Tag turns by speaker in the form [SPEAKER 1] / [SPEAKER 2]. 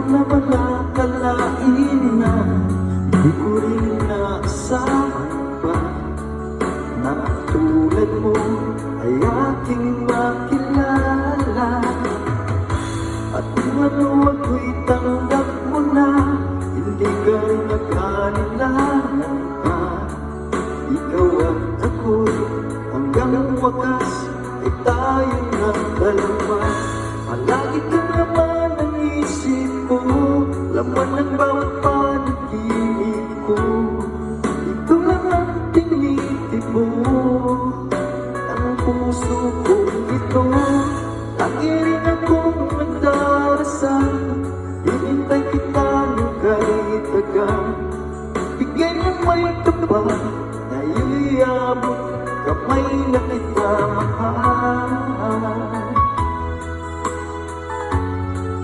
[SPEAKER 1] naman nakalain na di ko rin naasahan pa na tulad mo ay aking makilala. At kung ano ako'y tanggap mo na, hindi ka nag-anilangan pa. Ikaw at ako'y hanggang wakas ay tayong dalawa. Palagi ka naman ang isip ko, laman ng bawat panaginip ko. Ikaw lang ang tinitibok ang puso kong ito. Lagi rin akong nagdarasal, hinintay kita ng kahit tagal. Bigay ng may kapal na iabot kamay na kita.